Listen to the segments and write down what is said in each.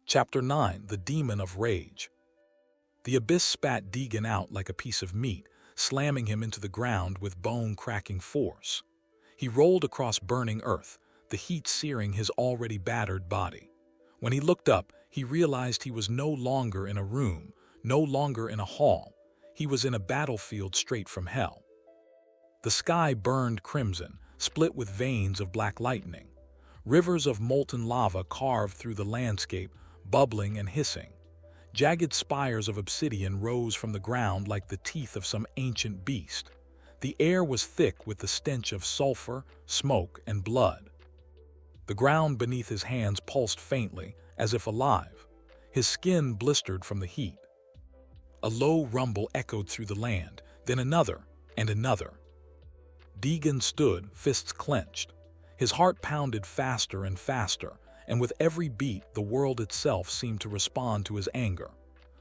Chapter 9. The Demon of Rage. The abyss spat Deagan out like a piece of meat, slamming him into the ground with bone-cracking force. He rolled across burning earth, the heat searing his already battered body. When he looked up, he realized he was no longer in a room, no longer in a hall. He was in a battlefield straight from hell. The sky burned crimson, split with veins of black lightning. Rivers of molten lava carved through the landscape, bubbling and hissing. Jagged spires of obsidian rose from the ground like the teeth of some ancient beast. The air was thick with the stench of sulfur, smoke, and blood. The ground beneath his hands pulsed faintly, as if alive. His skin blistered from the heat. A low rumble echoed through the land, then another and another. Deagan stood, fists clenched. His heart pounded faster and faster, and with every beat the world itself seemed to respond to his anger.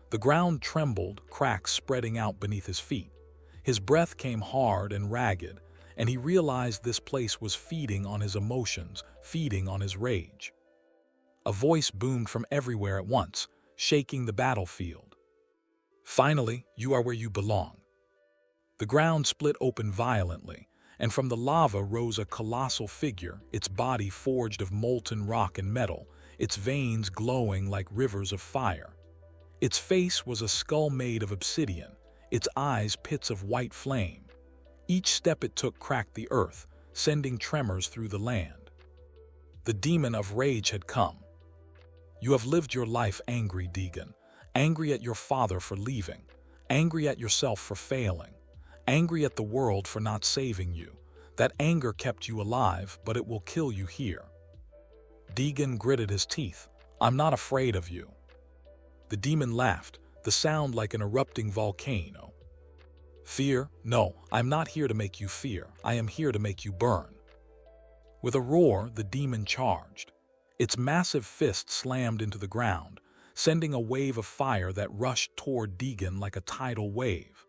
The ground trembled, cracks spreading out beneath his feet. His breath came hard and ragged, and he realized this place was feeding on his emotions, feeding on his rage. A voice boomed from everywhere at once, shaking the battlefield. "Finally, you are where you belong." The ground split open violently, and from the lava rose a colossal figure, its body forged of molten rock and metal, its veins glowing like rivers of fire. Its face was a skull made of obsidian, its eyes pits of white flame. Each step it took cracked the earth, sending tremors through the land. The demon of rage had come. "You have lived your life angry, Deagan, angry at your father for leaving, angry at yourself for failing, angry at the world for not saving you. That anger kept you alive, but it will kill you here." Deagan gritted his teeth. "I'm not afraid of you." The demon laughed, the sound like an erupting volcano. "Fear? No, I'm not here to make you fear. I am here to make you burn." With a roar, the demon charged. Its massive fist slammed into the ground, sending a wave of fire that rushed toward Deagan like a tidal wave.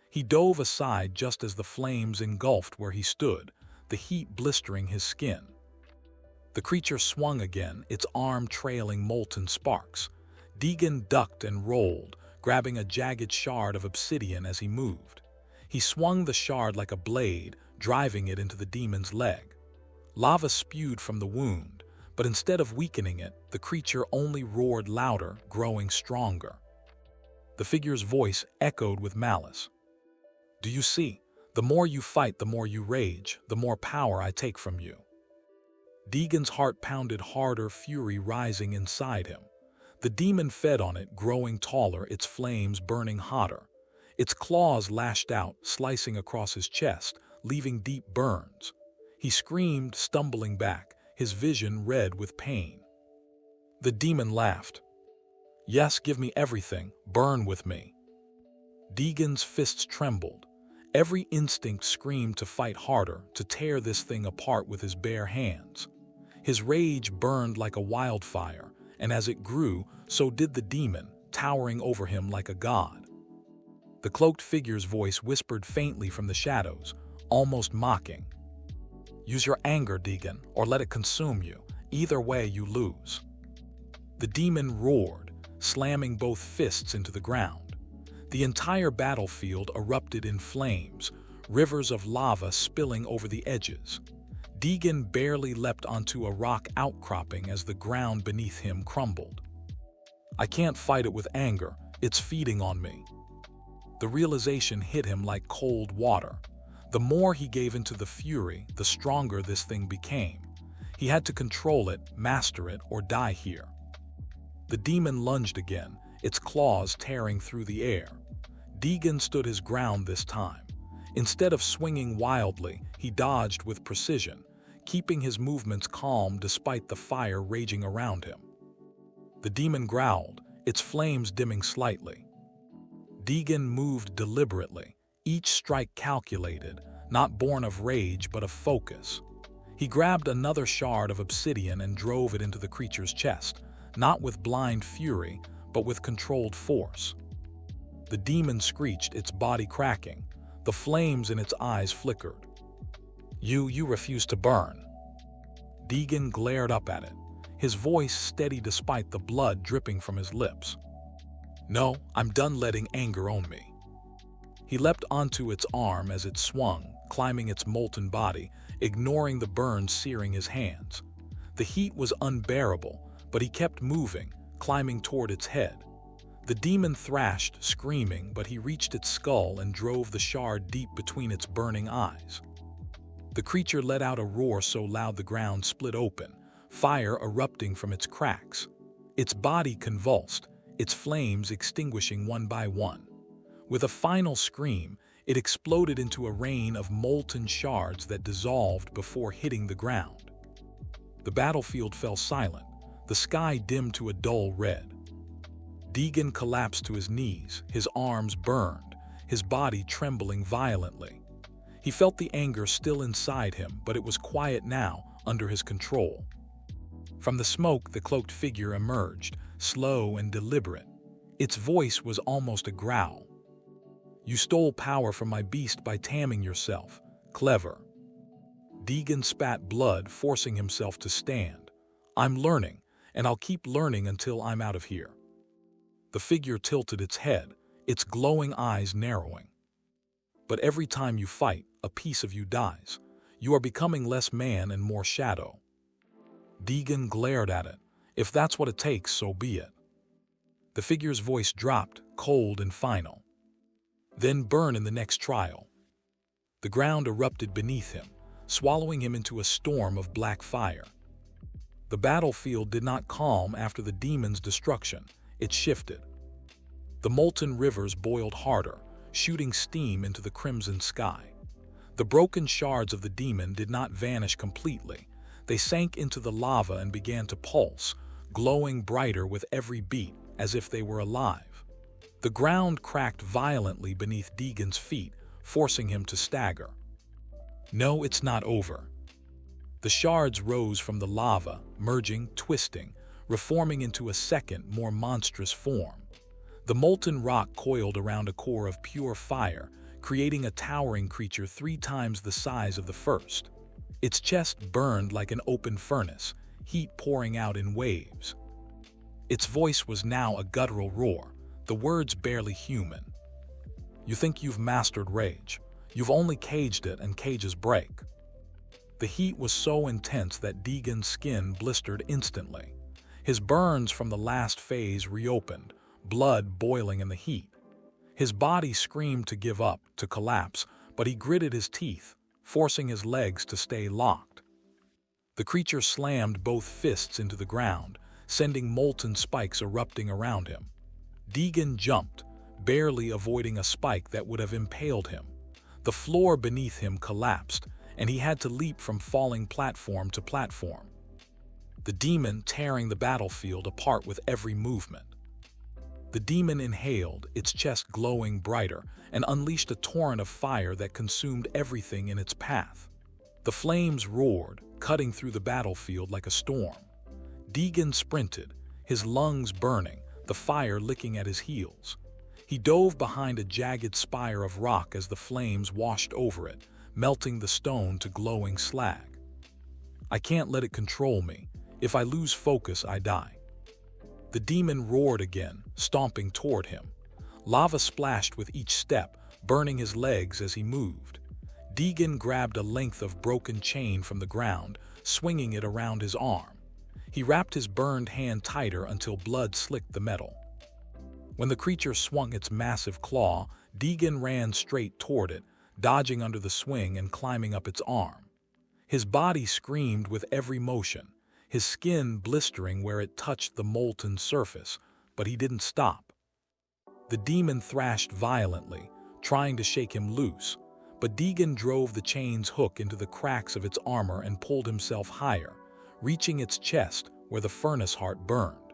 He dove aside just as the flames engulfed where he stood, the heat blistering his skin. The creature swung again, its arm trailing molten sparks. Deagan ducked and rolled, grabbing a jagged shard of obsidian as he moved. He swung the shard like a blade, driving it into the demon's leg. Lava spewed from the wound, but instead of weakening it, the creature only roared louder, growing stronger. The figure's voice echoed with malice. "Do you see? The more you fight, the more you rage, the more power I take from you." Deagan's heart pounded harder, fury rising inside him. The demon fed on it, growing taller, its flames burning hotter. Its claws lashed out, slicing across his chest, leaving deep burns. He screamed, stumbling back, his vision red with pain. The demon laughed. "Yes, give me everything. Burn with me." Deagan's fists trembled. Every instinct screamed to fight harder, to tear this thing apart with his bare hands. His rage burned like a wildfire, and as it grew, so did the demon, towering over him like a god. The cloaked figure's voice whispered faintly from the shadows, almost mocking. "Use your anger, Deagan, or let it consume you. Either way, you lose." The demon roared, slamming both fists into the ground. The entire battlefield erupted in flames, rivers of lava spilling over the edges. Deagan barely leapt onto a rock outcropping as the ground beneath him crumbled. "I can't fight it with anger, it's feeding on me." The realization hit him like cold water. The more he gave into the fury, the stronger this thing became. He had to control it, master it, or die here. The demon lunged again, its claws tearing through the air. Deagan stood his ground this time. Instead of swinging wildly, he dodged with precision, keeping his movements calm despite the fire raging around him. The demon growled, its flames dimming slightly. Deagan moved deliberately, each strike calculated, not born of rage but of focus. He grabbed another shard of obsidian and drove it into the creature's chest, not with blind fury, but with controlled force. The demon screeched, its body cracking. The flames in its eyes flickered. You refuse to burn." Deagan glared up at it. his voice steady despite the blood dripping from his lips. "No, I'm done letting anger own me." He leapt onto its arm as it swung, climbing its molten body, ignoring the burns searing his hands. The heat was unbearable, but he kept moving, climbing toward its head. The demon thrashed, screaming, but he reached its skull and drove the shard deep between its burning eyes. The creature let out a roar so loud the ground split open, fire erupting from its cracks. Its body convulsed, its flames extinguishing one by one. With a final scream, it exploded into a rain of molten shards that dissolved before hitting the ground. The battlefield fell silent, the sky dimmed to a dull red. Deagan collapsed to his knees, his arms burned, his body trembling violently. He felt the anger still inside him, but it was quiet now, under his control. From the smoke, the cloaked figure emerged, slow and deliberate. Its voice was almost a growl. "You stole power from my beast by taming yourself. Clever." Deagan spat blood, forcing himself to stand. "I'm learning, and I'll keep learning until I'm out of here." The figure tilted its head, its glowing eyes narrowing. "But every time you fight, a piece of you dies. You are becoming less man and more shadow." Deagan glared at it. "If that's what it takes, so be it." The figure's voice dropped, cold and final. "Then burn in the next trial." The ground erupted beneath him, swallowing him into a storm of black fire. The battlefield did not calm after the demon's destruction. It shifted. The molten rivers boiled harder, shooting steam into the crimson sky. The broken shards of the demon did not vanish completely. They sank into the lava and began to pulse, glowing brighter with every beat, as if they were alive. The ground cracked violently beneath Deagan's feet, forcing him to stagger. "No, it's not over." The shards rose from the lava, merging, twisting, reforming into a second, more monstrous form. The molten rock coiled around a core of pure fire, creating a towering creature 3 times the size of the first. Its chest burned like an open furnace, heat pouring out in waves. Its voice was now a guttural roar, the words barely human. "You think you've mastered rage. You've only caged it, and cages break." The heat was so intense that Deagan's skin blistered instantly. His burns from the last phase reopened, blood boiling in the heat. His body screamed to give up, to collapse, but he gritted his teeth, forcing his legs to stay locked. The creature slammed both fists into the ground, sending molten spikes erupting around him. Deagan jumped, barely avoiding a spike that would have impaled him. The floor beneath him collapsed, and he had to leap from falling platform to platform. The demon tearing the battlefield apart with every movement. The demon inhaled, its chest glowing brighter, and unleashed a torrent of fire that consumed everything in its path. The flames roared, cutting through the battlefield like a storm. Deagan sprinted, his lungs burning, the fire licking at his heels. He dove behind a jagged spire of rock as the flames washed over it, melting the stone to glowing slag. "I can't let it control me. If I lose focus, I die." The demon roared again, stomping toward him. Lava splashed with each step, burning his legs as he moved. Deagan grabbed a length of broken chain from the ground, swinging it around his arm. He wrapped his burned hand tighter until blood slicked the metal. When the creature swung its massive claw, Deagan ran straight toward it, dodging under the swing and climbing up its arm. His body screamed with every motion, his skin blistering where it touched the molten surface, but he didn't stop. The demon thrashed violently, trying to shake him loose, but Deagan drove the chain's hook into the cracks of its armor and pulled himself higher, reaching its chest where the furnace heart burned.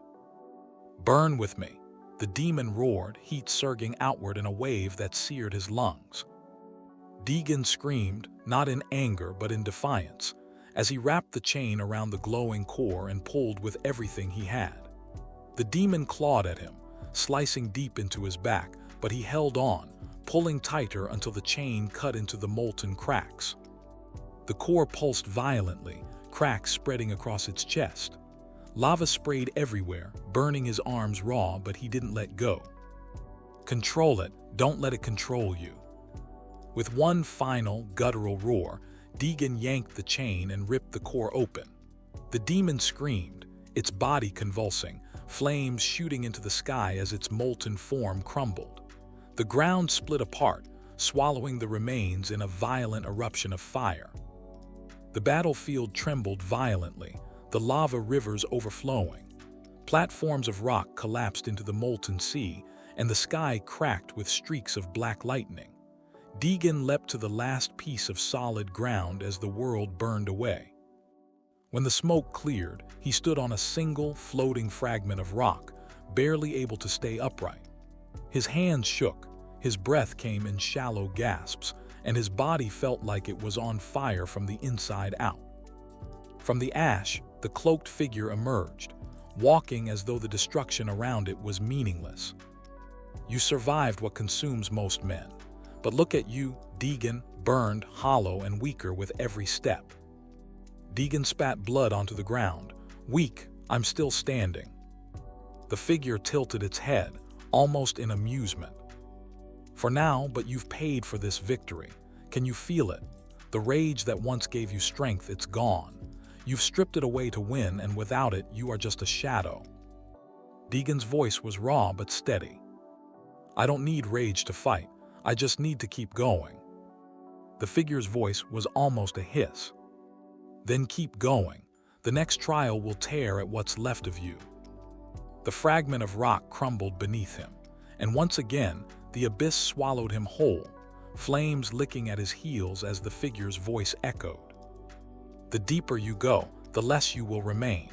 "Burn with me," the demon roared, heat surging outward in a wave that seared his lungs. Deagan screamed, not in anger but in defiance, as he wrapped the chain around the glowing core and pulled with everything he had. The demon clawed at him, slicing deep into his back, but he held on, pulling tighter until the chain cut into the molten cracks. The core pulsed violently, cracks spreading across its chest. Lava sprayed everywhere, burning his arms raw, but he didn't let go. Control it, don't let it control you. With one final, guttural roar, Deagan yanked the chain and ripped the core open. The demon screamed, its body convulsing, flames shooting into the sky as its molten form crumbled. The ground split apart, swallowing the remains in a violent eruption of fire. The battlefield trembled violently, the lava rivers overflowing. Platforms of rock collapsed into the molten sea, and the sky cracked with streaks of black lightning. Deagan leapt to the last piece of solid ground as the world burned away. When the smoke cleared, he stood on a single, floating fragment of rock, barely able to stay upright. His hands shook, his breath came in shallow gasps, and his body felt like it was on fire from the inside out. From the ash, the cloaked figure emerged, walking as though the destruction around it was meaningless. You survived what consumes most men. But look at you, Deagan, burned, hollow, and weaker with every step. Deagan spat blood onto the ground. Weak, I'm still standing. The figure tilted its head, almost in amusement. For now, but you've paid for this victory. Can you feel it? The rage that once gave you strength, it's gone. You've stripped it away to win, and without it, you are just a shadow. Deagan's voice was raw but steady. I don't need rage to fight. I just need to keep going. The figure's voice was almost a hiss. Then keep going. The next trial will tear at what's left of you. The fragment of rock crumbled beneath him, and once again, the abyss swallowed him whole, flames licking at his heels as the figure's voice echoed. The deeper you go, the less you will remain.